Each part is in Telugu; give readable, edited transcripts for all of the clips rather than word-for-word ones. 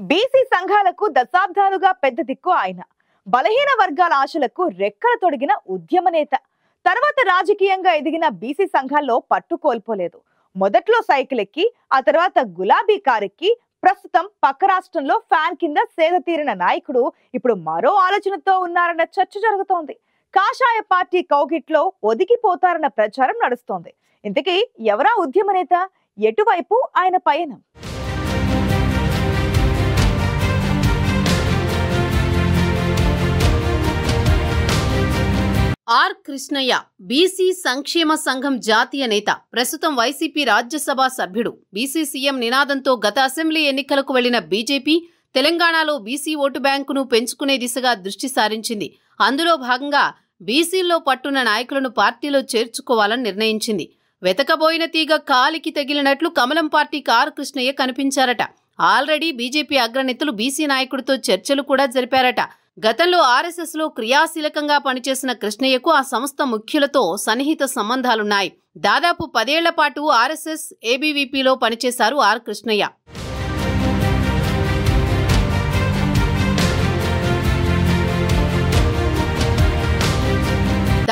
బీసీ సంఘాలకు దశాబ్దాలుగా పెద్ద దిక్కు ఆయన. బలహీన వర్గాల ఆశలకు రెక్కలు తొడిగిన ఉద్యమ నేత. తర్వాత రాజకీయంగా ఎదిగిన బీసీ సంఘాల్లో పట్టు కోల్పోలేదు. మొదట్లో సైకిల్ ఎక్కి, ఆ తర్వాత గులాబీ కారెక్కి, ప్రస్తుతం పక్క రాష్ట్రంలో ఫ్యాన్ కింద సేద తీరిన నాయకుడు ఇప్పుడు మరో ఆలోచనతో ఉన్నారన్న చర్చ జరుగుతోంది. కాషాయ పార్టీ కౌగిట్లో ఒదిగిపోతారన్న ప్రచారం నడుస్తోంది. ఇంతకీ ఎవరా ఉద్యమ నేత? ఎటువైపు ఆయన పయనం? ఆర్ కృష్ణయ్య బీసీ సంక్షేమ సంఘం జాతీయ నేత, ప్రస్తుతం వైసీపీ రాజ్యసభ సభ్యుడు. బీసీ సీఎం నినాదంతో గత అసెంబ్లీ ఎన్నికలకు వెళ్లిన బీజేపీ తెలంగాణలో బీసీ ఓటు బ్యాంకును పెంచుకునే దిశగా దృష్టి సారించింది. అందులో భాగంగా బీసీల్లో పట్టున్న నాయకులను పార్టీలో చేర్చుకోవాలని నిర్ణయించింది. వెతకబోయిన తీగ కాలికి తగిలినట్లు కమలం పార్టీకి ఆర్ కృష్ణయ్య కనిపించారట. ఆల్రెడీ బీజేపీ అగ్రనేతలు బీసీ నాయకుడితో చర్చలు కూడా జరిపారట. గతంలో ఆర్ఎస్ఎస్ లో క్రియాశీలకంగా పనిచేసిన కృష్ణయ్యకు ఆ సంస్థ ముఖ్యులతో సన్నిహిత సంబంధాలున్నాయి. దాదాపు 10 ఏళ్ల పాటు ఆర్ఎస్ఎస్ ఏబీవీపీలో పనిచేశారు ఆర్ కృష్ణయ్య.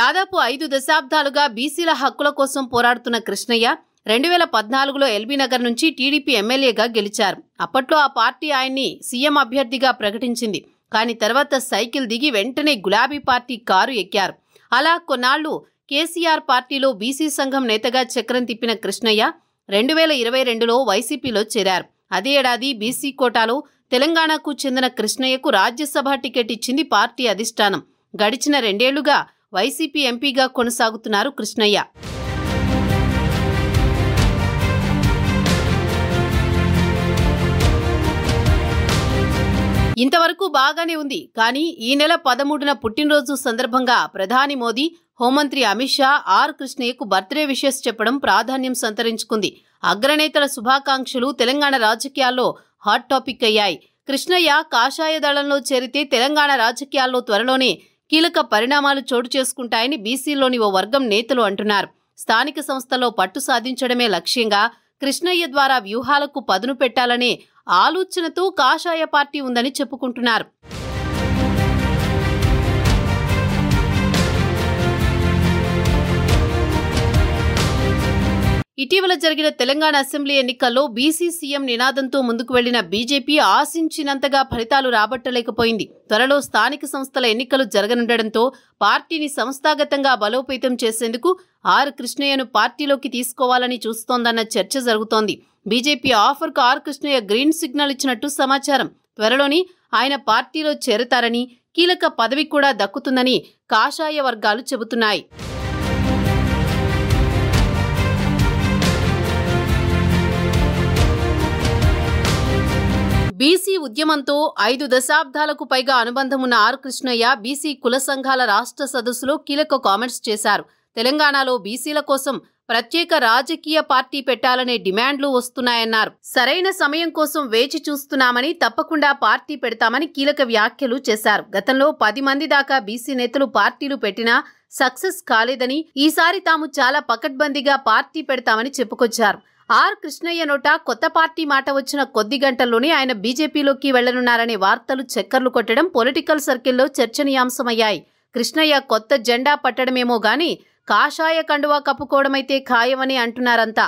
దాదాపు 5 దశాబ్దాలుగా బీసీల హక్కుల కోసం పోరాడుతున్న కృష్ణయ్య 2014లో ఎల్బీ నగర్ నుంచి టీడీపీ ఎమ్మెల్యేగా గెలిచారు. అప్పట్లో ఆ పార్టీ ఆయన్ని సీఎం అభ్యర్థిగా ప్రకటించింది. కానీ తర్వాత సైకిల్ దిగి వెంటనే గులాబీ పార్టీ కారు ఎక్కారు. అలా కొన్నాళ్లు కేసీఆర్ పార్టీలో బీసీ సంఘం నేతగా చక్రం తిప్పిన కృష్ణయ్య 2022లో వైసీపీలో చేరారు. అదే ఏడాది బీసీ కోటాలో తెలంగాణకు చెందిన కృష్ణయ్యకు రాజ్యసభ టికెట్ ఇచ్చింది పార్టీ అధిష్టానం. గడిచిన 2 ఏళ్లుగా వైసీపీ ఎంపీగా కొనసాగుతున్నారు కృష్ణయ్య. ఇంతవరకు బాగానే ఉంది. కానీ ఈ నెల 13న పుట్టినరోజు సందర్భంగా ప్రధాని మోదీ, హోంమంత్రి అమిత్ షా ఆర్ కృష్ణయ్యకు బర్త్డే విషెస్ చెప్పడం ప్రాధాన్యం సంతరించుకుంది. అగ్రనేతల శుభాకాంక్షలు తెలంగాణ రాజకీయాల్లో హాట్ టాపిక్ అయ్యాయి. కృష్ణయ్య కాషాయ దళంలో చేరితే తెలంగాణ రాజకీయాల్లో త్వరలోనే కీలక పరిణామాలు చోటు చేసుకుంటాయని బీసీలోని ఓ వర్గం నేతలు అంటున్నారు. స్థానిక సంస్థల్లో పట్టు సాధించడమే లక్ష్యంగా కృష్ణయ్య ద్వారా వ్యూహాలకు పదును పెట్టాలనే ఆలోచనతో కాషాయ పార్టీ ఉందని చెప్పుకుంటున్నారు. ఇటీవల జరిగిన తెలంగాణ అసెంబ్లీ ఎన్నికల్లో బీసీ సీఎం నినాదంతో ముందుకు వెళ్లిన బీజేపీ ఆశించినంతగా ఫలితాలు రాబట్టలేకపోయింది. త్వరలో స్థానిక సంస్థల ఎన్నికలు జరగనుండడంతో పార్టీని సంస్థాగతంగా బలోపేతం చేసేందుకు ఆర్ కృష్ణయ్యను పార్టీలోకి తీసుకోవాలని చూస్తోందన్న చర్చ జరుగుతోంది. బీజేపీ ఆఫర్కు ఆర్ కృష్ణయ్య గ్రీన్ సిగ్నల్ ఇచ్చినట్టు సమాచారం. త్వరలోని ఆయన పార్టీలో చేరతారని, కీలక పదవి కూడా దక్కుతుందని కాషాయ వర్గాలు చెబుతున్నాయి. బీసీ ఉద్యమంతో 5 దశాబ్దాలకు పైగా అనుబంధం ఉన్న ఆర్ కృష్ణయ్య బీసీ కుల సంఘాల రాష్ట్ర సదస్సులో కీలక కామెంట్స్ చేశారు. తెలంగాణలో బీసీల కోసం ప్రత్యేక రాజకీయ పార్టీ పెట్టాలనే డిమాండ్లు వస్తున్నాయన్నారు. సరైన సమయం కోసం వేచి చూస్తున్నామని, తప్పకుండా పార్టీ పెడతామని కీలక వ్యాఖ్యలు చేశారు. గతంలో 10 మంది దాకా బీసీ నేతలు పార్టీలు పెట్టినా సక్సెస్ కాలేదని, ఈసారి తాము చాలా పకడ్బందీగా పార్టీ పెడతామని చెప్పుకొచ్చారు. ఆర్ కృష్ణయ్య నోట కొత్త పార్టీ మాట వచ్చిన కొద్ది గంటల్లోనే ఆయన బీజేపీలోకి వెళ్లనున్నారనే వార్తలు చక్కర్లు కొట్టడం పొలిటికల్ సర్కిల్లో చర్చనీయాంశమయ్యాయి. కృష్ణయ్య కొత్త జెండా పట్టడమేమో గాని కాషాయ కండువా కప్పుకోవడమైతే ఖాయమని అంటున్నారంతా.